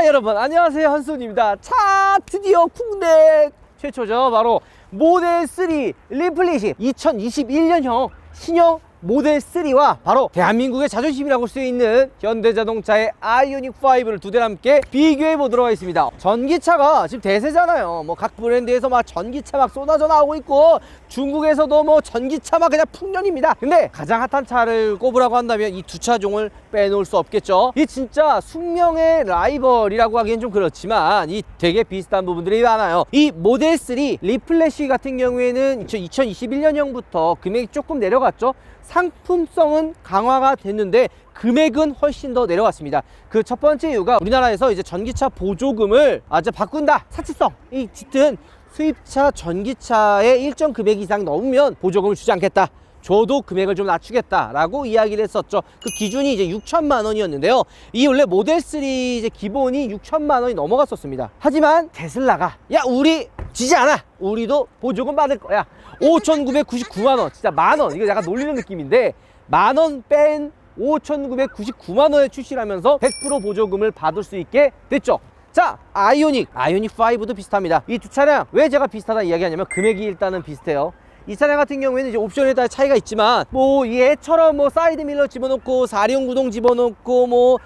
여러분 안녕하세요, 한손입니다. 자, 드디어 국내 최초죠. 바로 모델 3 리플래시 2021년형 신형 모델 3와 바로 대한민국의 자존심이라고 할 수 있는 현대자동차의 아이오닉 5를 두 대를 함께 비교해 보도록 하겠습니다. 전기차가 지금 대세잖아요. 뭐 각 브랜드에서 막 전기차 막 쏟아져 나오고 있고, 중국에서도 뭐 전기차 막 그냥 풍년입니다. 근데 가장 핫한 차를 꼽으라고 한다면 이 두 차종을 빼놓을 수 없겠죠. 이 진짜 숙명의 라이벌이라고 하기엔 좀 그렇지만 이 되게 비슷한 부분들이 많아요. 이 모델 3 리플래시 같은 경우에는 2021년형부터 금액이 조금 내려갔죠. 상품성은 강화가 됐는데 금액은 훨씬 더 내려갔습니다. 그 첫 번째 이유가 우리나라에서 이제 전기차 보조금을 이제 바꾼다. 사치성 이 짙은 수입차 전기차에 일정 금액 이상 넘으면 보조금을 주지 않겠다. 줘도 금액을 좀 낮추겠다라고 이야기를 했었죠. 그 기준이 이제 6천만 원이었는데요. 이 원래 모델 3 이제 기본이 6천만 원이 넘어갔었습니다. 하지만 테슬라가 야, 우리 지지 않아. 우리도 보조금 받을 거야. 5,999만 원. 진짜 만 원. 이거 약간 놀리는 느낌인데 만 원 뺀 5,999만 원에 출시를 하면서 100% 보조금을 받을 수 있게 됐죠. 자, 아이오닉 5도 비슷합니다. 이 두 차량 왜 제가 비슷하다 이야기하냐면 금액이 일단은 비슷해요. 이 차량 같은 경우에는 이제 옵션에 따라 차이가 있지만 뭐 얘처럼 뭐 사이드 밀러 집어넣고 4륜 구동 집어넣고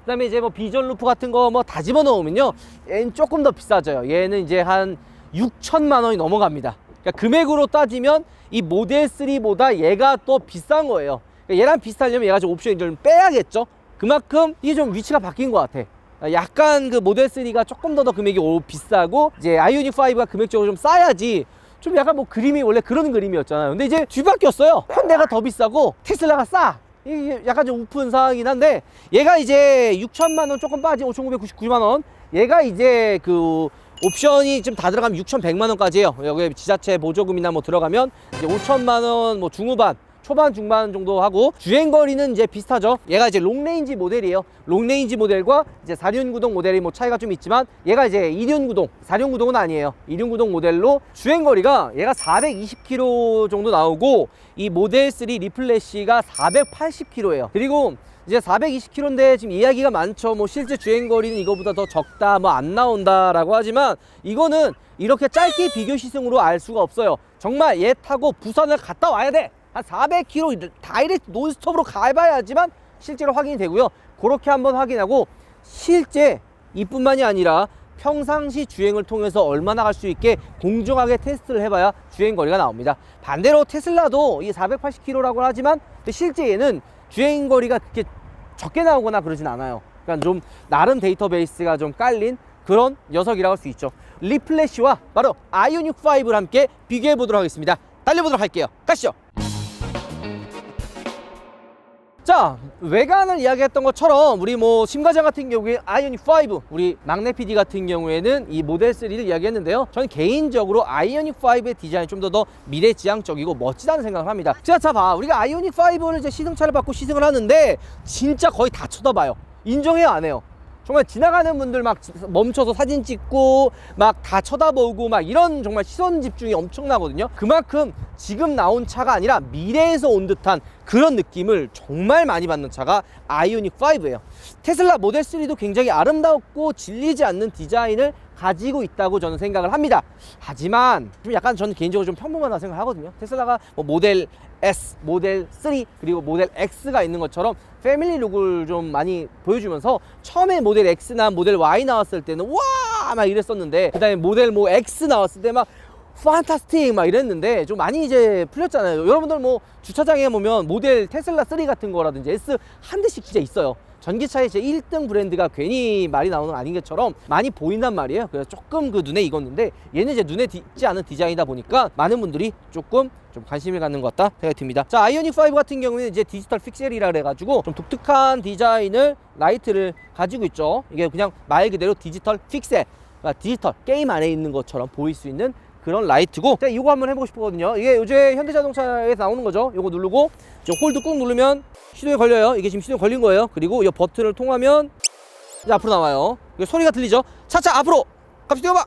그다음에 이제 뭐 비전 루프 같은 거 뭐 다 집어넣으면요, 얘는 조금 더 비싸져요. 얘는 이제 한 6천만 원이 넘어갑니다. 그러니까 금액으로 따지면 이 모델 3보다 얘가 더 비싼 거예요. 그러니까 얘랑 비슷하려면 얘가 좀 옵션을 좀 빼야겠죠. 그만큼 이게 좀 위치가 바뀐 것 같아. 약간 그 모델 3가 조금 더 금액이 비싸고 이제 아이오닉 5가 금액적으로 좀 싸야지. 좀 약간 뭐 그림이 원래 그런 그림이었잖아요. 근데 이제 뒤바뀌었어요. 현대가 더 비싸고 테슬라가 싸. 이게 약간 좀 우픈 상황이긴 한데, 얘가 이제 6천만 원 조금 빠진 5,999만 원. 얘가 이제 그 옵션이 좀 다 들어가면 6,100만 원까지 해요. 여기 지자체 보조금이나 뭐 들어가면 이제 5천만 원 뭐 중후반, 초반 중반 정도 하고, 주행거리는 이제 비슷하죠. 얘가 이제 롱레인지 모델이에요. 롱레인지 모델과 이제 4륜 구동 모델이 뭐 차이가 좀 있지만, 얘가 이제 2륜 구동, 4륜 구동은 아니에요. 2륜 구동 모델로 주행거리가 얘가 420km 정도 나오고, 이 모델 3 리플래시가 480km예요. 그리고 이제 420km인데 지금 이야기가 많죠. 뭐 실제 주행거리는 이거보다 더 적다, 뭐 안 나온다라고 하지만, 이거는 이렇게 짧게 비교 시승으로 알 수가 없어요. 정말 얘 타고 부산을 갔다 와야 돼. 한 400km 다이렉트 논스톱으로 가봐야지만 실제로 확인이 되고요. 그렇게 한번 확인하고, 실제 이뿐만이 아니라 평상시 주행을 통해서 얼마나 갈 수 있게 공정하게 테스트를 해봐야 주행거리가 나옵니다. 반대로 테슬라도 이 480km라고 하지만 실제 얘는 주행거리가 그렇게 적게 나오거나 그러진 않아요. 그러니까 좀 나름 데이터베이스가 좀 깔린 그런 녀석이라고 할 수 있죠. 리플래시와 바로 아이오닉 5를 함께 비교해 보도록 하겠습니다. 달려보도록 할게요. 가시죠. 자, 외관을 이야기했던 것처럼 우리 뭐 심과장 같은 경우에 아이오닉 5, 우리 막내 PD 같은 경우에는 이 모델 3를 이야기했는데요. 저는 개인적으로 아이오닉 5의 디자인이 좀 더 미래지향적이고 멋지다는 생각을 합니다. 자, 봐, 우리가 아이오닉 5를 이제 시승차를 받고 시승을 하는데 진짜 거의 다 쳐다봐요. 인정해요, 안 해요? 정말 지나가는 분들 막 멈춰서 사진 찍고 막 다 쳐다보고 막 이런 정말 시선 집중이 엄청나거든요. 그만큼 지금 나온 차가 아니라 미래에서 온 듯한 그런 느낌을 정말 많이 받는 차가 아이오닉 5예요. 테슬라 모델 3도 굉장히 아름답고 질리지 않는 디자인을 가지고 있다고 저는 생각을 합니다. 하지만 좀 약간 저는 개인적으로 좀 평범하다고 생각하거든요. 테슬라가 뭐 모델 S, 모델 3 그리고 모델 X가 있는 것처럼 패밀리 룩을 좀 많이 보여주면서, 처음에 모델 X나 모델 Y 나왔을 때는 와 막 이랬었는데, 그 다음에 모델 뭐 X 나왔을 때 막 판타스틱 막 이랬는데 좀 많이 이제 풀렸잖아요. 여러분들 뭐 주차장에 보면 모델 테슬라 3 같은 거라든지 S 한 대씩 진짜 있어요. 전기차의 제 1등 브랜드가 괜히 말이 나오는 거 아닌 것처럼 많이 보인단 말이에요. 그래서 조금 그 눈에 익었는데, 얘는 이제 눈에 띄지 않은 디자인이다 보니까 많은 분들이 조금 좀 관심을 갖는 것 같다 생각이 듭니다. 자, 아이오닉 5 같은 경우에는 이제 디지털 픽셀이라 그래가지고 좀 독특한 디자인을, 라이트를 가지고 있죠. 이게 그냥 말 그대로 디지털 픽셀, 그러니까 디지털 게임 안에 있는 것처럼 보일 수 있는 그런 라이트고, 자, 이거 한번 해보고 싶거든요. 이게 요새 현대자동차에서 나오는 거죠. 이거 누르고 홀드 꾹 누르면 시동이 걸려요. 이게 지금 시동이 걸린 거예요. 그리고 이 버튼을 통하면 이제 앞으로 나와요. 소리가 들리죠? 차차 앞으로 갑자기 뛰어봐.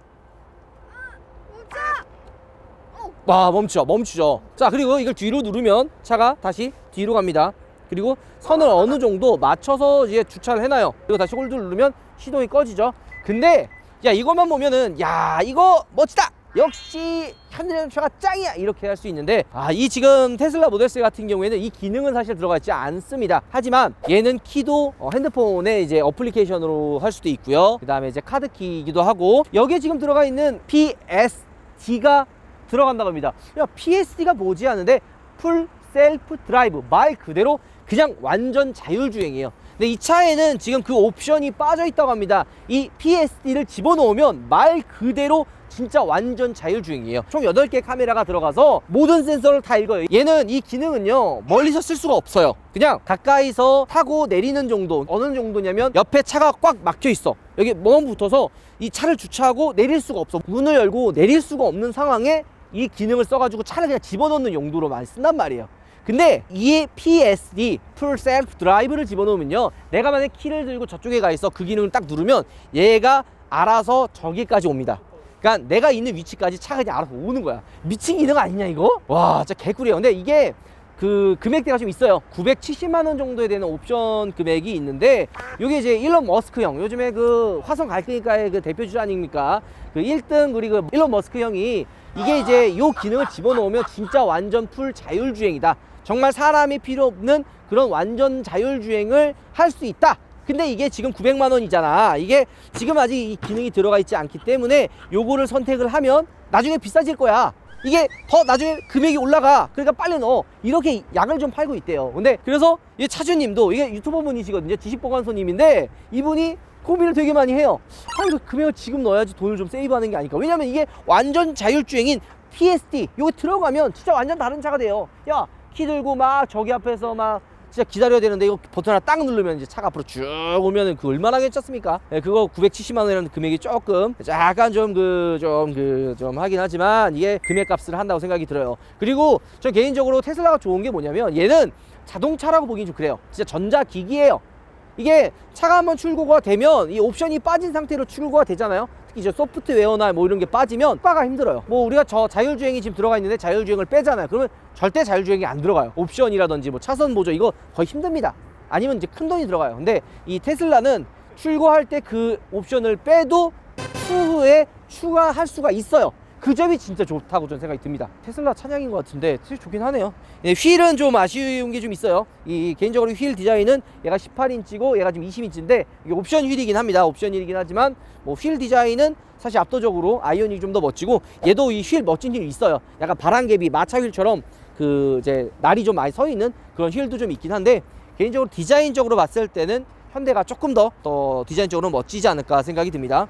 멈춰. 멈추죠. 자, 그리고 이걸 뒤로 누르면 차가 다시 뒤로 갑니다. 그리고 선을 어느 정도 맞춰서 이제 주차를 해놔요. 그리고 다시 홀드 누르면 시동이 꺼지죠. 근데 야, 이것만 보면은 야, 이거 멋지다, 역시 현대자동차가 짱이야, 이렇게 할 수 있는데, 이 지금 테슬라 모델 3 같은 경우에는 이 기능은 사실 들어가 있지 않습니다. 하지만 얘는 키도 핸드폰에 이제 어플리케이션으로 할 수도 있고요. 그 다음에 이제 카드키이기도 하고, 여기에 지금 들어가 있는 PSD가 들어간다고 합니다. 야, PSD가 뭐지 하는데 풀 셀프 드라이브, 말 그대로 그냥 완전 자율주행이에요. 근데 이 차에는 지금 그 옵션이 빠져 있다고 합니다. 이 PSD를 집어넣으면 말 그대로 진짜 완전 자율주행이에요. 총 8개 카메라가 들어가서 모든 센서를 다 읽어요. 얘는 이 기능은요, 멀리서 쓸 수가 없어요. 그냥 가까이서 타고 내리는 정도. 어느 정도냐면 옆에 차가 꽉 막혀 있어. 여기 멍 붙어서 이 차를 주차하고 내릴 수가 없어. 문을 열고 내릴 수가 없는 상황에 이 기능을 써가지고 차를 그냥 집어넣는 용도로 많이 쓴단 말이에요. 근데 이 PSD 풀 셀프 드라이브를 집어넣으면요, 내가 만약에 키를 들고 저쪽에 가 있어, 그 기능을 딱 누르면 얘가 알아서 저기까지 옵니다. 그러니까 내가 있는 위치까지 차가 그냥 알아서 오는 거야. 미친 기능 아니냐 이거? 와, 진짜 개꿀이에요. 근데 이게 그 금액대가 좀 있어요. 970만 원 정도에 되는 옵션 금액이 있는데, 이게 이제 일론 머스크 형, 요즘에 그 화성 갈 거니까의 그 대표주자 아닙니까? 그 1등 그리고 일론 머스크 형이 이게 이제 요 기능을 집어넣으면 진짜 완전 풀 자율주행이다, 정말 사람이 필요 없는 그런 완전 자율주행을 할 수 있다. 근데 이게 지금 900만 원이잖아. 이게 지금 아직 이 기능이 들어가 있지 않기 때문에 요거를 선택을 하면 나중에 비싸질 거야. 이게 더 나중에 금액이 올라가. 그러니까 빨리 넣어. 이렇게 약을 좀 팔고 있대요. 근데 그래서 이 차주님도, 이게 유튜버 분이시거든요. 지식보관소님인데 이분이 고민을 되게 많이 해요. 이거 금액을 지금 넣어야지 돈을 좀 세이브하는 게 아닐까. 왜냐면 이게 완전 자율주행인 PSD 요거 들어가면 진짜 완전 다른 차가 돼요. 야, 키 들고 막 저기 앞에서 막 진짜 기다려야 되는데 이거 버튼 하나 딱 누르면 이제 차가 앞으로 쭉 오면은 그 얼마나 괜찮습니까? 네, 그거 970만 원이라는 금액이 조금 약간 좀 하긴 하지만 이게 금액값을 한다고 생각이 들어요. 그리고 저 개인적으로 테슬라가 좋은 게 뭐냐면 얘는 자동차라고 보긴 좀 그래요. 진짜 전자기기예요. 이게 차가 한번 출고가 되면 이 옵션이 빠진 상태로 출고가 되잖아요. 특히 이제 소프트웨어나 뭐 이런 게 빠지면 빠가 힘들어요. 뭐 우리가 저 자율주행이 지금 들어가 있는데 자율주행을 빼잖아요. 그러면 절대 자율주행이 안 들어가요. 옵션이라든지 뭐 차선 보조 이거 거의 힘듭니다. 아니면 이제 큰 돈이 들어가요. 근데 이 테슬라는 출고할 때 그 옵션을 빼도 추후에 추가할 수가 있어요. 그 점이 진짜 좋다고 저는 생각이 듭니다. 테슬라 찬양인 것 같은데 사실 좋긴 하네요. 네, 휠은 좀 아쉬운 게 좀 있어요. 이 개인적으로 휠 디자인은 얘가 18인치고 얘가 지금 20인치인데 이게 옵션 휠이긴 합니다. 옵션 휠이긴 하지만 뭐 휠 디자인은 사실 압도적으로 아이오닉이 좀 더 멋지고, 얘도 이 휠 멋진 휠이 있어요. 약간 바람개비 마차 휠처럼 그 이제 날이 좀 많이 서 있는 그런 휠도 좀 있긴 한데, 개인적으로 디자인적으로 봤을 때는 현대가 조금 더 디자인적으로 멋지지 않을까 생각이 듭니다.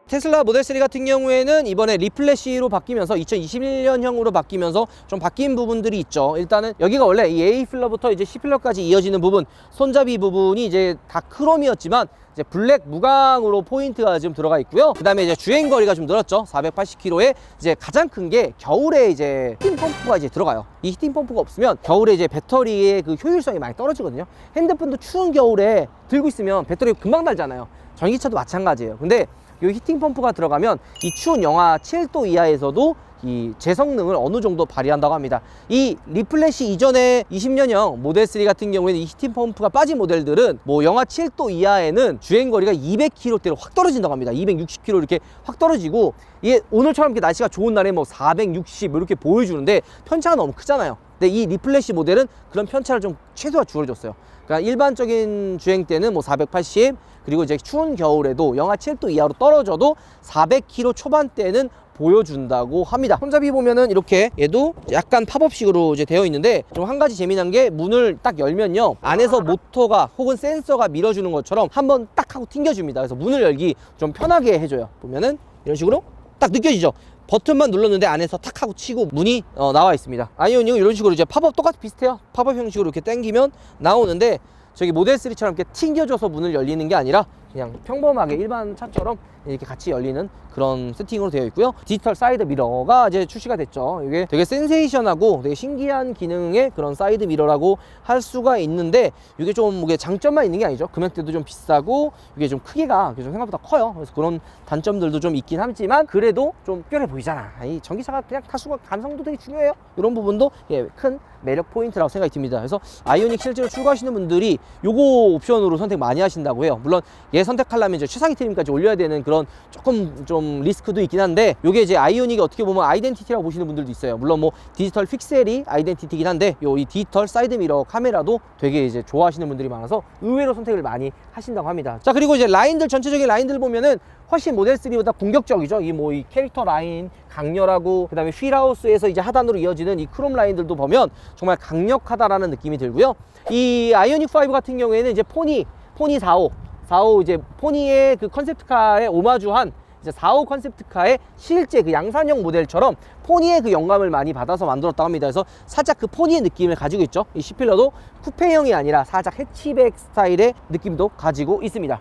테슬라 모델 3 같은 경우에는 이번에 리플래시로 바뀌면서 2021년형으로 바뀌면서 좀 바뀐 부분들이 있죠. 일단은 여기가 원래 이 A 필러부터 이제 C 필러까지 이어지는 부분, 손잡이 부분이 이제 다 크롬이었지만 이제 블랙 무광으로 포인트가 좀 들어가 있고요. 그 다음에 이제 주행 거리가 좀 늘었죠. 480km에 이제 가장 큰 게 겨울에 이제 히팅 펌프가 이제 들어가요. 이 히팅 펌프가 없으면 겨울에 이제 배터리의 그 효율성이 많이 떨어지거든요. 핸드폰도 추운 겨울에 들고 있으면 배터리 금방 닳잖아요. 전기차도 마찬가지예요. 근데 이 히팅 펌프가 들어가면 이 추운 영하 7도 이하에서도 이 제성능을 어느 정도 발휘한다고 합니다. 이 리플래시 이전에 20년형 모델 3 같은 경우에는 이 히팅 펌프가 빠진 모델들은 뭐 영하 7도 이하에는 주행거리가 200km대로 확 떨어진다고 합니다. 260km 이렇게 확 떨어지고, 이게 오늘처럼 이렇게 날씨가 좋은 날에 뭐 460 이렇게 보여주는데 편차가 너무 크잖아요. 근데 이 리플래시 모델은 그런 편차를 좀 최소화 줄여줬어요. 그러니까 일반적인 주행 때는 뭐 480, 그리고 이제 추운 겨울에도 영하 7도 이하로 떨어져도 400km 초반대는 보여준다고 합니다. 손잡이 보면은 이렇게 얘도 약간 팝업식으로 이제 되어 있는데, 좀 한 가지 재미난 게 문을 딱 열면요, 안에서 모터가 혹은 센서가 밀어주는 것처럼 한번 딱 하고 튕겨줍니다. 그래서 문을 열기 좀 편하게 해줘요. 보면은 이런 식으로 딱 느껴지죠. 버튼만 눌렀는데 안에서 탁 하고 치고 문이 나와 있습니다. 아이오닉은 이런 식으로 이제 팝업 똑같이 비슷해요. 팝업 형식으로 이렇게 당기면 나오는데, 저기 모델 3처럼 이렇게 튕겨줘서 문을 열리는 게 아니라 그냥 평범하게 일반 차처럼 이렇게 같이 열리는 그런 세팅으로 되어 있고요. 디지털 사이드 미러가 이제 출시가 됐죠. 이게 되게 센세이션하고 되게 신기한 기능의 그런 사이드 미러라고 할 수가 있는데, 이게 좀 이게 장점만 있는 게 아니죠. 금액대도 좀 비싸고 이게 좀 크기가 좀 생각보다 커요. 그래서 그런 단점들도 좀 있긴 하지만 그래도 좀 특별해 보이잖아. 이 전기차가 그냥 타수가 감성도 되게 중요해요. 이런 부분도 큰 매력 포인트라고 생각이 듭니다. 그래서 아이오닉 실제로 출고하시는 분들이 요거 옵션으로 선택 많이 하신다고 해요. 물론 얘 선택하려면 이제 최상위 트림까지 올려야 되는 그런 조금 좀 리스크도 있긴 한데, 요게 이제 아이오닉이 어떻게 보면 아이덴티티라고 보시는 분들도 있어요. 물론 뭐 디지털 픽셀이 아이덴티티긴 한데 이 디지털 사이드 미러 카메라도 되게 이제 좋아하시는 분들이 많아서 의외로 선택을 많이 하신다고 합니다. 자, 그리고 이제 라인들, 전체적인 라인들 보면은 훨씬 모델 3보다 공격적이죠. 이 캐릭터 라인 강렬하고, 그 다음에 휠하우스에서 이제 하단으로 이어지는 이 크롬 라인들도 보면 정말 강력하다라는 느낌이 들고요. 이 아이오닉 5 같은 경우에는 이제 포니 45 이제 포니의 그 컨셉트카에 오마주한 이제 45 컨셉트카의 실제 그 양산형 모델처럼 포니의 그 영감을 많이 받아서 만들었다고 합니다. 그래서 살짝 그 포니의 느낌을 가지고 있죠. 이 C필러도 쿠페형이 아니라 살짝 해치백 스타일의 느낌도 가지고 있습니다.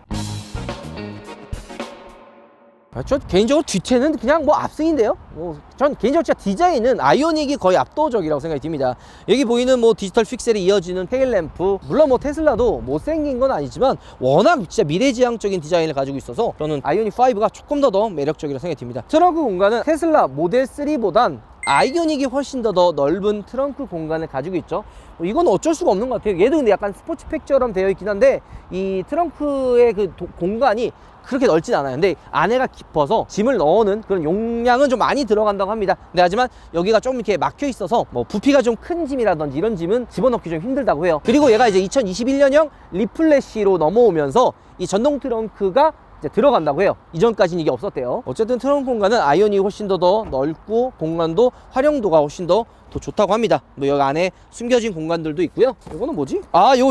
저 개인적으로 뒤태는 그냥 뭐 압승인데요. 전 개인적으로 진짜 디자인은 아이오닉이 거의 압도적이라고 생각이 듭니다. 여기 보이는 뭐 디지털 픽셀이 이어지는 테일램프, 물론 뭐 테슬라도 못생긴 건 아니지만 워낙 진짜 미래지향적인 디자인을 가지고 있어서 저는 아이오닉 5가 조금 더 매력적이라고 생각이 듭니다. 트렁크 공간은 테슬라 모델 3보단 아이오닉이 훨씬 더 넓은 트렁크 공간을 가지고 있죠. 이건 어쩔 수가 없는 것 같아요. 얘도 근데 약간 스포츠팩처럼 되어 있긴 한데 이 트렁크의 그 공간이 그렇게 넓진 않아요. 근데 안에가 깊어서 짐을 넣는 그런 용량은 좀 많이 들어간다고 합니다. 근데 하지만 여기가 좀 이렇게 막혀 있어서 뭐 부피가 좀 큰 짐이라든지 이런 짐은 집어넣기 좀 힘들다고 해요. 그리고 얘가 이제 2021년형 리플래시로 넘어오면서 이 전동 트렁크가 이제 들어간다고 해요. 이전까지는 이게 없었대요. 어쨌든 트렁크 공간은 아이오닉이 훨씬 더 넓고 공간도 활용도가 훨씬 더 좋다고 합니다. 뭐 여기 안에 숨겨진 공간들도 있고요. 이거는 뭐지?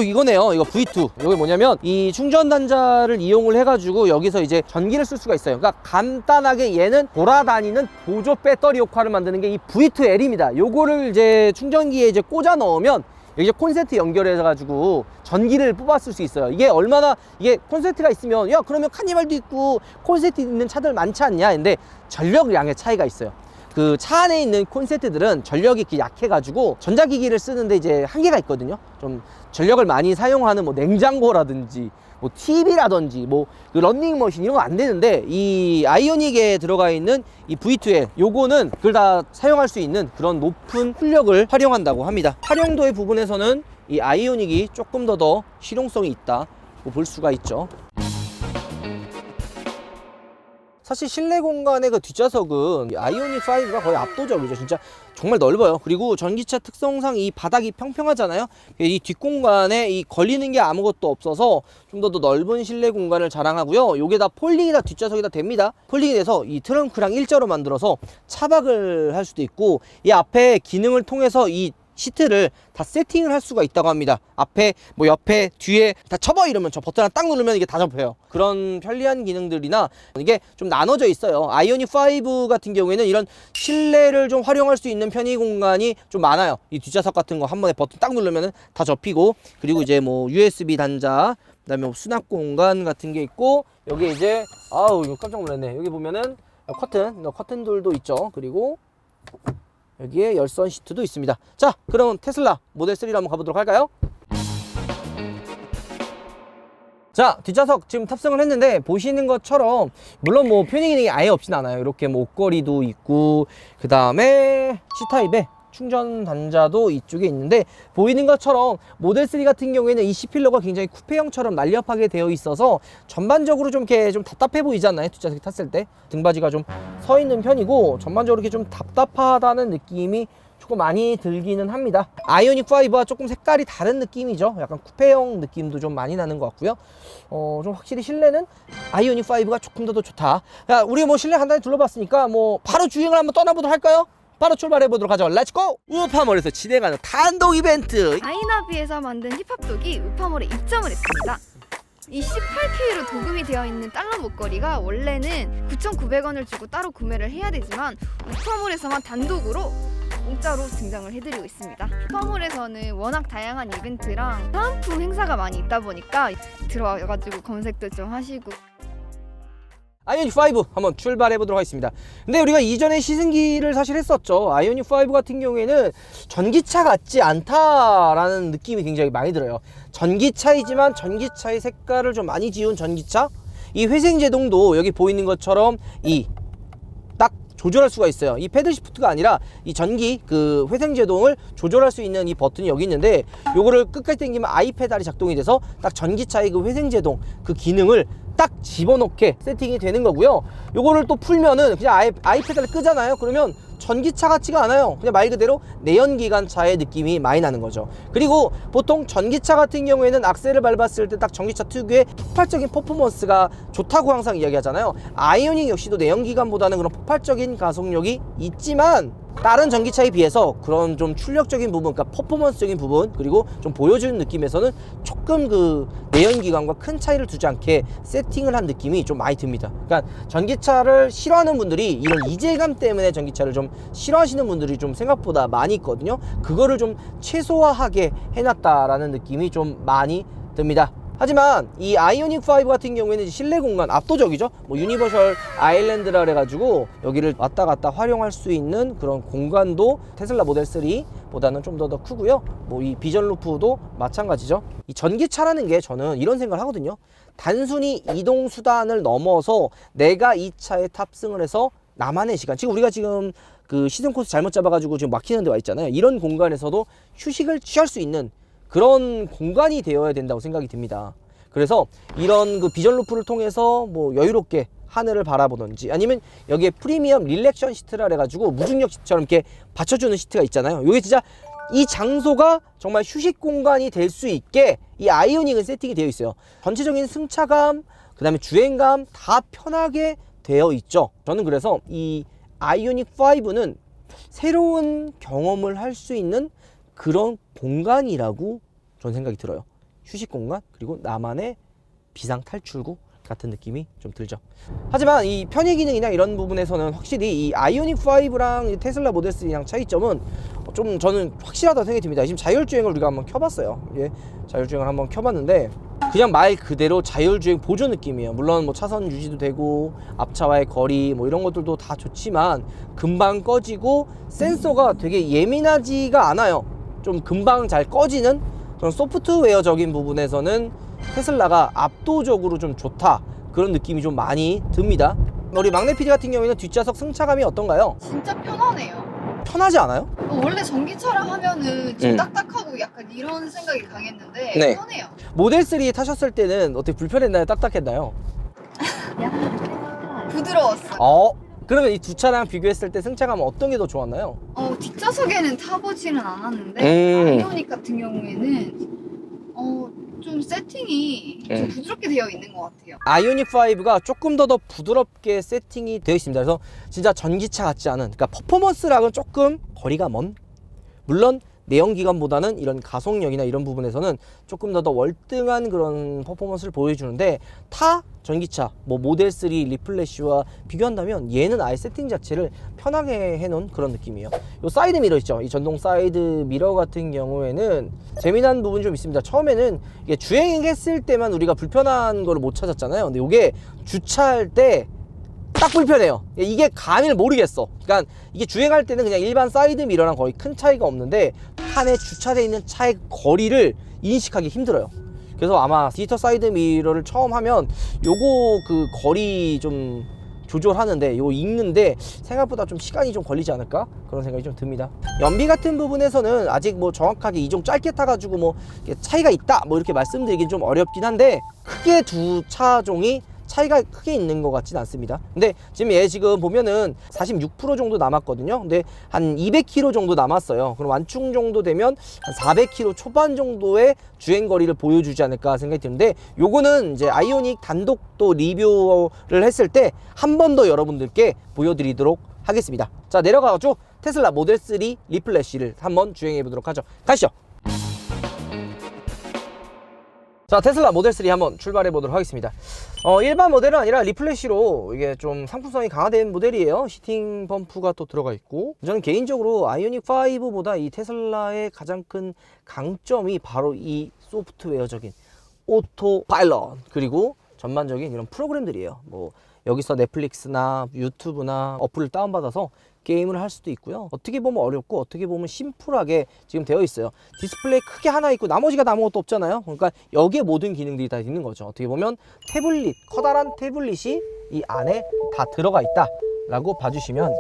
이거네요. 이거 V2. 이게 뭐냐면 이 충전 단자를 이용을 해가지고 여기서 이제 전기를 쓸 수가 있어요. 그러니까 간단하게 얘는 돌아다니는 보조 배터리 역할을 만드는 게 이 V2L입니다. 요거를 이제 충전기에 이제 꽂아 넣으면 여기 콘센트 연결해 가지고 전기를 뽑았을 수 있어요. 이게 콘센트가 있으면 그러면 카니발도 있고 콘센트 있는 차들 많지 않냐? 근데 전력량의 차이가 있어요. 그 차 안에 있는 콘센트들은 전력이 약해가지고 전자기기를 쓰는데 이제 한계가 있거든요. 좀 전력을 많이 사용하는 뭐 냉장고라든지 뭐 TV라든지 뭐 그 런닝머신 이런 거 안 되는데, 이 아이오닉에 들어가 있는 이 V2L 요거는 그걸 다 사용할 수 있는 그런 높은 출력을 활용한다고 합니다. 활용도의 부분에서는 이 아이오닉이 조금 더 실용성이 있다고 볼 수가 있죠. 사실 실내 공간의 그 뒷좌석은 아이오닉 5가 거의 압도적이죠. 진짜 정말 넓어요. 그리고 전기차 특성상 이 바닥이 평평하잖아요. 이 뒷공간에 이 걸리는 게 아무것도 없어서 좀 더 넓은 실내 공간을 자랑하고요. 요게 다 폴딩이 다 뒷좌석이 다 됩니다. 폴딩이 돼서 이 트렁크랑 일자로 만들어서 차박을 할 수도 있고, 이 앞에 기능을 통해서 이 시트를 다 세팅을 할 수가 있다고 합니다. 앞에 뭐 옆에 뒤에 다 접어 이러면 저 버튼 하나 딱 누르면 이게 다 접혀요. 그런 편리한 기능들이나 이게 좀 나눠져 있어요. 아이오닉 5 같은 경우에는 이런 실내를 좀 활용할 수 있는 편의 공간이 좀 많아요. 이 뒷좌석 같은 거 한 번에 버튼 딱 누르면 다 접히고, 그리고 이제 뭐 USB 단자, 그다음에 뭐 수납 공간 같은 게 있고, 여기 이제 이거 깜짝 놀랐네. 여기 보면은 커튼들도 있죠. 그리고 여기에 열선 시트도 있습니다. 자, 그럼 테슬라 모델 3로 한번 가보도록 할까요? 자, 뒷좌석 지금 탑승을 했는데 보시는 것처럼 물론 뭐 편의 기능이 아예 없진 않아요. 이렇게 뭐 옷걸이도 있고, 그 다음에 C타입에 충전 단자도 이쪽에 있는데, 보이는 것처럼 모델 3 같은 경우에는 이 C필러가 굉장히 쿠페형처럼 날렵하게 되어 있어서 전반적으로 좀 이렇게 좀 답답해 보이잖아요. 뒷좌석에 탔을 때 등받이가 좀 서 있는 편이고 전반적으로 이렇게 좀 답답하다는 느낌이 조금 많이 들기는 합니다. 아이오닉 5와 조금 색깔이 다른 느낌이죠. 약간 쿠페형 느낌도 좀 많이 나는 것 같고요. 좀 확실히 실내는 아이오닉 5가 조금 더 좋다. 야, 우리 뭐 실내 간단히 둘러봤으니까 뭐 바로 주행을 한번 떠나보도록 할까요? 바로 출발해보도록 하죠. 렛츠고! 우파몰에서 진행하는 단독 이벤트! 아이나비에서 만든 힙합독이 우파몰에 입점을 했습니다. 이 18K로 도금이 되어 있는 달러 목걸이가 원래는 9,900원을 주고 따로 구매를 해야 되지만 우파몰에서만 단독으로 공짜로 등장을 해드리고 있습니다. 슈퍼몰에서는 워낙 다양한 이벤트랑 사은품 행사가 많이 있다 보니까 들어와가지고 검색도 좀 하시고. 아이오닉 5 한번 출발해 보도록 하겠습니다. 근데 우리가 이전에 시승기를 사실 했었죠. 아이오닉 5 같은 경우에는 전기차 같지 않다라는 느낌이 굉장히 많이 들어요. 전기차이지만 전기차의 색깔을 좀 많이 지운 전기차. 이 회생 제동도 여기 보이는 것처럼 딱 조절할 수가 있어요. 이 패들 시프트가 아니라 이 전기 그 회생 제동을 조절할 수 있는 이 버튼이 여기 있는데, 요거를 끝까지 당기면 아이 페달이 작동이 돼서 딱 전기차의 그 회생 제동 그 기능을 딱 집어넣게 세팅이 되는 거고요. 요거를 또 풀면은 그냥 아이 페달을 끄잖아요. 그러면 전기차 같지가 않아요. 그냥 말 그대로 내연기관차의 느낌이 많이 나는 거죠. 그리고 보통 전기차 같은 경우에는 악셀을 밟았을 때 딱 전기차 특유의 폭발적인 퍼포먼스가 좋다고 항상 이야기하잖아요. 아이오닉 역시도 내연기관보다는 그런 폭발적인 가속력이 있지만 다른 전기차에 비해서 그런 좀 출력적인 부분, 그러니까 퍼포먼스적인 부분, 그리고 좀 보여주는 느낌에서는 조금 그 내연기관과 큰 차이를 두지 않게 세팅을 한 느낌이 좀 많이 듭니다. 그러니까 전기차를 싫어하는 분들이 이런 이질감 때문에 전기차를 좀 싫어하시는 분들이 좀 생각보다 많이 있거든요. 그거를 좀 최소화하게 해놨다라는 느낌이 좀 많이 듭니다. 하지만 이 아이오닉 5 같은 경우에는 실내 공간 압도적이죠. 뭐 유니버셜 아일랜드라 그래가지고 여기를 왔다 갔다 활용할 수 있는 그런 공간도 테슬라 모델 3보다는 좀 더 크고요. 뭐 이 비전 루프도 마찬가지죠. 이 전기차라는 게 저는 이런 생각을 하거든요. 단순히 이동 수단을 넘어서 내가 이 차에 탑승을 해서 나만의 시간, 지금 우리가 지금 그 시즌 코스 잘못 잡아가지고 지금 막히는 데 와 있잖아요. 이런 공간에서도 휴식을 취할 수 있는 그런 공간이 되어야 된다고 생각이 듭니다. 그래서 이런 그 비전 루프를 통해서 뭐 여유롭게 하늘을 바라보던지, 아니면 여기에 프리미엄 릴렉션 시트라 해가지고 무중력 시트처럼 이렇게 받쳐주는 시트가 있잖아요. 이게 진짜 이 장소가 정말 휴식 공간이 될 수 있게 이 아이오닉은 세팅이 되어 있어요. 전체적인 승차감, 그 다음에 주행감 다 편하게 되어 있죠. 저는 그래서 이 아이오닉 5는 새로운 경험을 할 수 있는 그런 공간이라고 저는 생각이 들어요. 휴식 공간, 그리고 나만의 비상 탈출구 같은 느낌이 좀 들죠. 하지만 이 편의 기능이나 이런 부분에서는 확실히 이 아이오닉 5랑 테슬라 모델 3랑 차이점은 좀 저는 확실하다고 생각이 듭니다. 지금 자율주행을 우리가 한번 켜봤어요. 예, 자율주행을 한번 켜봤는데 그냥 말 그대로 자율주행 보조 느낌이에요. 물론 뭐 차선 유지도 되고 앞차와의 거리 뭐 이런 것들도 다 좋지만 금방 꺼지고 센서가 되게 예민하지가 않아요. 좀 금방 잘 꺼지는 그런 소프트웨어적인 부분에서는 테슬라가 압도적으로 좀 좋다, 그런 느낌이 좀 많이 듭니다. 우리 막내 PD 같은 경우에는 뒷좌석 승차감이 어떤가요? 진짜 편하네요. 편하지 않아요? 원래 전기차랑 하면은 좀 딱딱하고 약간 이런 생각이 강했는데 네. 편해요. 모델 3 타셨을 때는 어떻게 불편했나요? 딱딱했나요? 부드러웠어요. 그러면 이 두 차랑 비교했을 때 승차감은 어떤 게 더 좋았나요? 뒷좌석에는 타보지는 않았는데 아이오닉 같은 경우에는 좀 세팅이 좀 부드럽게 되어 있는 것 같아요. 아이오닉 5가 조금 더 부드럽게 세팅이 되어 있습니다. 그래서 진짜 전기차 같지 않은, 그러니까 퍼포먼스랑은 조금 거리가 먼, 물론 내연기관보다는 이런 가속력이나 이런 부분에서는 조금 더 월등한 그런 퍼포먼스를 보여주는데, 타 전기차 뭐 모델 3 리플래시와 비교한다면 얘는 아예 세팅 자체를 편하게 해놓은 그런 느낌이에요. 요 사이드 미러 있죠, 이 전동 사이드 미러 같은 경우에는 재미난 부분이 좀 있습니다. 처음에는 이게 주행했을 때만 우리가 불편한 거를 못 찾았잖아요. 근데 이게 주차할 때 딱 불편해요. 이게 감을 모르겠어. 그러니까 이게 주행할 때는 그냥 일반 사이드 미러랑 거의 큰 차이가 없는데 판에 주차되어 있는 차의 거리를 인식하기 힘들어요. 그래서 아마 디지털 사이드 미러를 처음 하면 요거 그 거리 좀 조절하는데, 요거 읽는데 생각보다 좀 시간이 좀 걸리지 않을까, 그런 생각이 좀 듭니다. 연비 같은 부분에서는 아직 뭐 정확하게 이종 짧게 타가지고 뭐 차이가 있다 뭐 이렇게 말씀드리긴 좀 어렵긴 한데, 크게 두 차종이 차이가 크게 있는 것 같진 않습니다. 근데 지금 얘 지금 보면은 46% 정도 남았거든요. 근데 한 200km 정도 남았어요. 그럼 완충 정도 되면 한 400km 초반 정도의 주행거리를 보여주지 않을까 생각이 드는데, 요거는 이제 아이오닉 단독 또 리뷰를 했을 때 한 번 더 여러분들께 보여드리도록 하겠습니다. 자, 내려가가지고 테슬라 모델 3 리플래시를 한번 주행해 보도록 하죠. 가시죠. 자, 테슬라 모델 3 한번 출발해 보도록 하겠습니다. 일반 모델은 아니라 리플래시로 이게 좀 상품성이 강화된 모델이에요. 히팅 펌프가 또 들어가 있고, 저는 개인적으로 아이오닉 5보다 이 테슬라의 가장 큰 강점이 바로 이 소프트웨어적인 오토 파일럿, 그리고 전반적인 이런 프로그램들이에요. 뭐 여기서 넷플릭스나 유튜브나 어플을 다운받아서 게임을 할 수도 있고요. 어떻게 보면 어렵고 어떻게 보면 심플하게 지금 되어 있어요. 디스플레이 크게 하나 있고 나머지가 아무것도 없잖아요. 그러니까 여기에 모든 기능들이 다 있는 거죠. 어떻게 보면 태블릿, 커다란 태블릿이 이 안에 다 들어가 있다 라고 봐주시면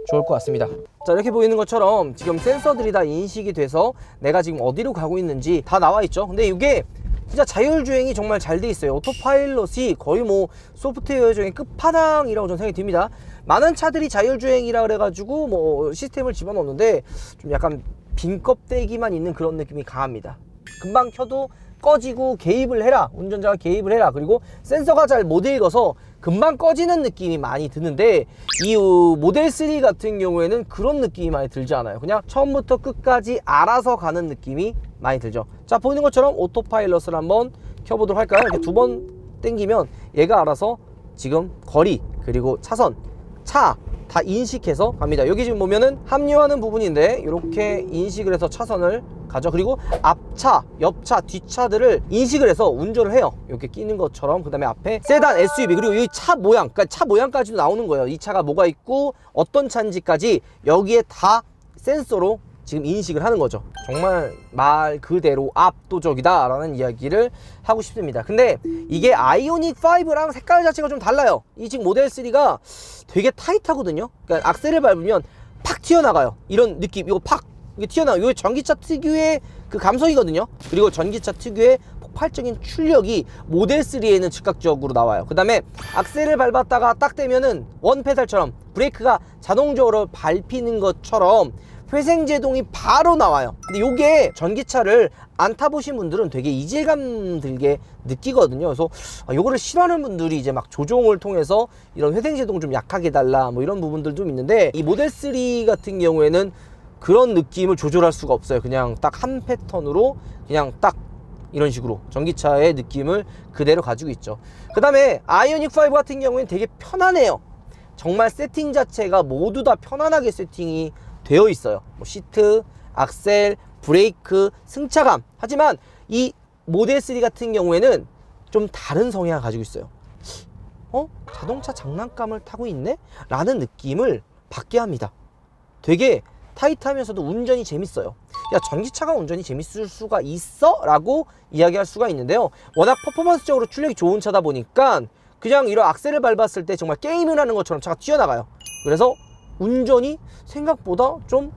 좋을 것 같습니다. 자, 이렇게 보이는 것처럼 지금 센서들이 다 인식이 돼서 내가 지금 어디로 가고 있는지 다 나와 있죠. 근데 이게 진짜 자율주행이 정말 잘 돼 있어요. 오토파일럿이 거의 뭐 소프트웨어적인 끝판왕이라고 저는 생각이 듭니다. 많은 차들이 자율주행이라 그래가지고 뭐 시스템을 집어넣는데 좀 약간 빈 껍데기만 있는 그런 느낌이 강합니다. 금방 켜도 꺼지고 개입을 해라, 운전자가 개입을 해라, 그리고 센서가 잘 못 읽어서 금방 꺼지는 느낌이 많이 드는데, 이 모델 3 같은 경우에는 그런 느낌이 많이 들지 않아요. 그냥 처음부터 끝까지 알아서 가는 느낌이 많이 들죠. 자, 보이는 것처럼 오토파일럿을 한번 켜보도록 할까요? 이렇게 두 번 땡기면 얘가 알아서 지금 거리, 그리고 차선, 차 다 인식해서 갑니다. 여기 지금 보면은 합류하는 부분인데 이렇게 인식을 해서 차선을 가죠. 그리고 앞차, 옆차, 뒷차들을 인식을 해서 운전을 해요. 이렇게 끼는 것처럼. 그 다음에 앞에 세단, SUV, 그리고 이 차 모양, 그러니까 차 모양까지도 나오는 거예요. 이 차가 뭐가 있고 어떤 차인지까지 여기에 다 센서로 지금 인식을 하는 거죠. 정말 말 그대로 압도적이다 라는 이야기를 하고 싶습니다. 근데 이게 아이오닉 5랑 색깔 자체가 좀 달라요. 이 지금 모델 3가 되게 타이트하거든요. 그러니까 악셀을 밟으면 팍 튀어나가요. 이런 느낌. 이거 팍 이게 튀어나가요. 이거 전기차 특유의 그 감성이거든요. 그리고 전기차 특유의 폭발적인 출력이 모델 3에는 즉각적으로 나와요. 그 다음에 악셀을 밟았다가 딱 되면은 원페달처럼 브레이크가 자동적으로 밟히는 것처럼 회생제동이 바로 나와요. 근데 요게 전기차를 안 타보신 분들은 되게 이질감 들게 느끼거든요. 그래서 요거를 싫어하는 분들이 이제 막 조종을 통해서 이런 회생제동 좀 약하게 달라 뭐 이런 부분들 좀 있는데, 이 모델 3 같은 경우에는 그런 느낌을 조절할 수가 없어요. 그냥 딱 한 패턴으로 그냥 딱 이런 식으로 전기차의 느낌을 그대로 가지고 있죠. 그 다음에 아이오닉 5 같은 경우에는 되게 편안해요. 정말 세팅 자체가 모두 다 편안하게 세팅이 되어 있어요. 뭐 시트, 악셀, 브레이크, 승차감. 하지만 이 모델 3 같은 경우에는 좀 다른 성향을 가지고 있어요. 자동차 장난감을 타고 있네? 라는 느낌을 받게 합니다. 되게 타이트하면서도 운전이 재밌어요. 야, 전기차가 운전이 재밌을 수가 있어? 라고 이야기할 수가 있는데요. 워낙 퍼포먼스적으로 출력이 좋은 차다 보니까 그냥 이런 악셀을 밟았을 때 정말 게임을 하는 것처럼 차가 튀어나가요. 그래서 운전이 생각보다 좀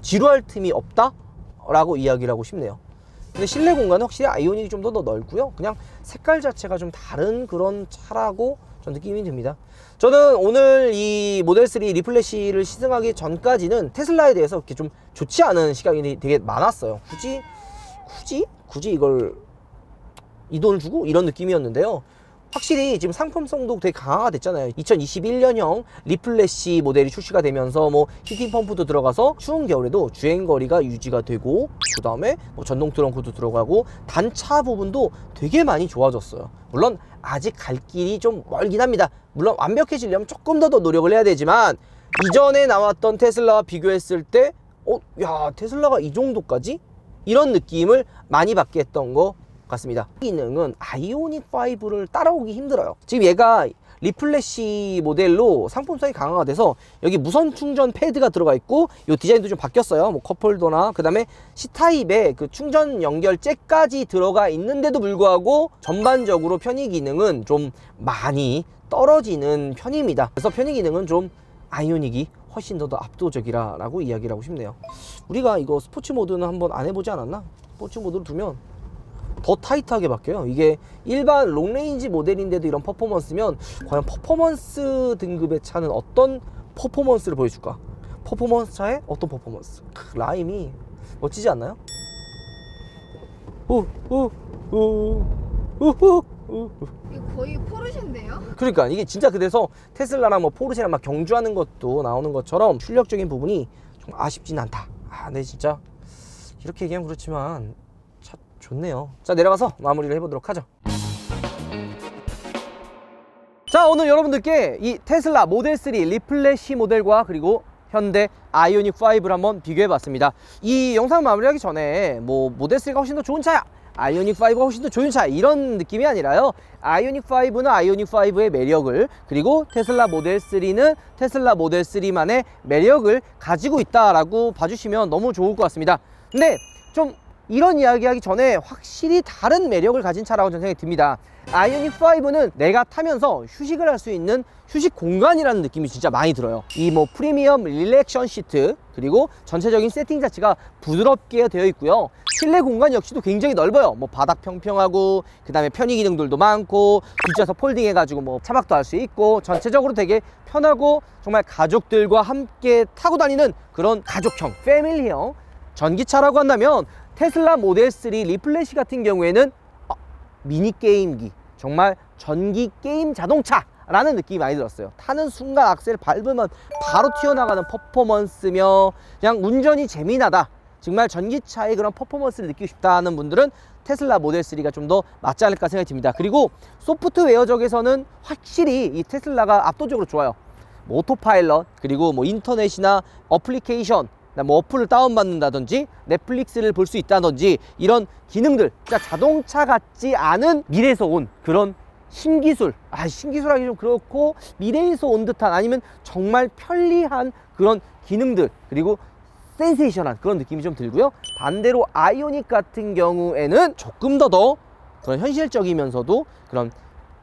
지루할 틈이 없다 라고 이야기를 하고 싶네요. 근데 실내 공간은 확실히 아이오닉이 좀 더 넓고요. 그냥 색깔 자체가 좀 다른 그런 차라고 전 느낌이 듭니다. 저는 오늘 이 모델 3 리플래시를 시승하기 전까지는 테슬라에 대해서 이렇게 좀 좋지 않은 시각이 되게 많았어요. 굳이 이걸 이 돈을 주고 이런 느낌이었는데요. 확실히 지금 상품성도 되게 강화가 됐잖아요. 2021년형 리플래시 모델이 출시가 되면서 뭐 히팅 펌프도 들어가서 추운 겨울에도 주행거리가 유지가 되고, 그 다음에 뭐 전동 트렁크도 들어가고 단차 부분도 되게 많이 좋아졌어요. 물론 아직 갈 길이 좀 멀긴 합니다. 물론 완벽해지려면 조금 더 노력을 해야 되지만, 이전에 나왔던 테슬라와 비교했을 때 야, 테슬라가 이 정도까지? 이런 느낌을 많이 받게 했던 거 같습니다. 이 기능은 아이오닉 5를 따라오기 힘들어요. 지금 얘가 리플래시 모델로 상품성이 강화가 돼서 여기 무선 충전 패드가 들어가 있고, 이 디자인도 좀 바뀌었어요. 뭐 컵홀더나 그 다음에 C타입의 그 충전 연결 잭까지 들어가 있는데도 불구하고 전반적으로 편의 기능은 좀 많이 떨어지는 편입니다. 그래서 편의 기능은 좀 아이오닉이 훨씬 더 압도적이라 라고 이야기를 하고 싶네요. 우리가 이거 스포츠 모드는 한번 안 해보지 않았나? 스포츠 모드를 두면 더 타이트하게 바뀌어요. 이게 일반 롱레인지 모델인데도 이런 퍼포먼스면 과연 퍼포먼스 등급의 차는 어떤 퍼포먼스를 보여줄까? 퍼포먼스 차에 어떤 퍼포먼스? 라임이 멋지지 않나요? 이거 거의 포르쉐인데요? 그러니까 이게 진짜 그래서 테슬라랑 뭐 포르쉐랑 막 경주하는 것도 나오는 것처럼 출력적인 부분이 좀 아쉽진 않다. 네, 진짜 이렇게 얘기하면 그렇지만 좋네요. 자, 내려가서 마무리를 해보도록 하죠. 자, 오늘 여러분들께 이 테슬라 모델 3 리플래시 모델과 그리고 현대 아이오닉 5를 한번 비교해봤습니다. 이 영상 마무리하기 전에 뭐 모델 3가 훨씬 더 좋은 차야, 아이오닉 5가 훨씬 더 좋은 차, 이런 느낌이 아니라요. 아이오닉 5는 아이오닉 5의 매력을, 그리고 테슬라 모델 3는 테슬라 모델 3만의 매력을 가지고 있다라고 봐주시면 너무 좋을 것 같습니다. 근데 좀 이런 이야기하기 전에 확실히 다른 매력을 가진 차라고 저는 생각이 듭니다. 아이오닉 5는 내가 타면서 휴식을 할 수 있는 휴식 공간이라는 느낌이 진짜 많이 들어요. 이 뭐 프리미엄 릴렉션 시트, 그리고 전체적인 세팅 자체가 부드럽게 되어 있고요. 실내 공간 역시도 굉장히 넓어요. 뭐 바닥 평평하고, 그 다음에 편의 기능들도 많고, 뒷좌석 폴딩 해가지고 뭐 차박도 할 수 있고, 전체적으로 되게 편하고 정말 가족들과 함께 타고 다니는 그런 가족형, 패밀리형 전기차라고 한다면 테슬라 모델 3 리플래시 같은 경우에는 미니 게임기, 정말 전기 게임 자동차라는 느낌이 많이 들었어요. 타는 순간 악셀을 밟으면 바로 튀어나가는 퍼포먼스며, 그냥 운전이 재미나다, 정말 전기차의 그런 퍼포먼스를 느끼고 싶다 하는 분들은 테슬라 모델 3가 좀 더 맞지 않을까 생각이 듭니다. 그리고 소프트웨어적에서는 확실히 이 테슬라가 압도적으로 좋아요. 뭐 오토파일럿, 그리고 뭐 인터넷이나 어플리케이션, 뭐 어플을 다운받는다든지 넷플릭스를 볼 수 있다든지 이런 기능들, 진짜 자동차 같지 않은 미래에서 온 그런 신기술, 신기술 하기 좀 그렇고 미래에서 온 듯한, 아니면 정말 편리한 그런 기능들, 그리고 센세이션한 그런 느낌이 좀 들고요. 반대로 아이오닉 같은 경우에는 조금 더 그런 현실적이면서도 그런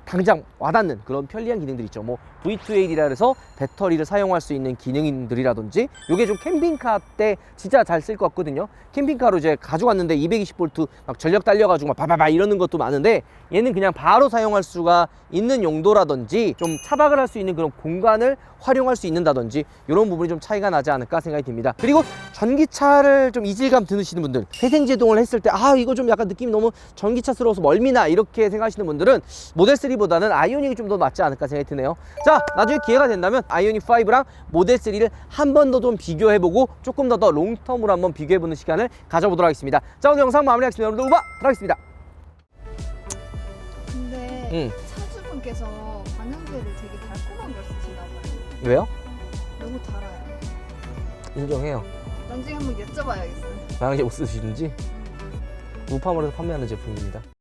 당장 와닿는 그런 편리한 기능들이 있죠. 뭐 V2A이라 해서 배터리를 사용할 수 있는 기능들이라든지, 요게 좀 캠핑카 때 진짜 잘 쓸 것 같거든요. 캠핑카로 이제 가져왔는데 220V 막 전력 달려가지고 막 바바바 이러는 것도 많은데, 얘는 그냥 바로 사용할 수가 있는 용도라든지, 좀 차박을 할 수 있는 그런 공간을 활용할 수 있는다든지, 이런 부분이 좀 차이가 나지 않을까 생각이 듭니다. 그리고 전기차를 좀 이질감 드시는 분들, 회생제동을 했을 때 이거 좀 약간 느낌이 너무 전기차스러워서 멀미나, 이렇게 생각하시는 분들은 모델 3보다는 아이오닉이 좀 더 맞지 않을까 생각이 드네요. 자, 나중에 기회가 된다면 아이오닉 5랑 모델 3를 한 번 더 좀 비교해보고 조금 더 롱텀으로 한번 비교해보는 시간을 가져보도록 하겠습니다. 자, 오늘 영상 마무리하겠습니다. 여러분들 우바 들어가겠습니다. 근데 차주분께서 방향제를 되게 달콤한 걸 쓰시나 봐요. 왜요? 너무 달아요. 인정해요. 나중에 한번 여쭤봐야겠어요. 방향제 못 쓰시는지. 우파몰에서 판매하는 제품입니다.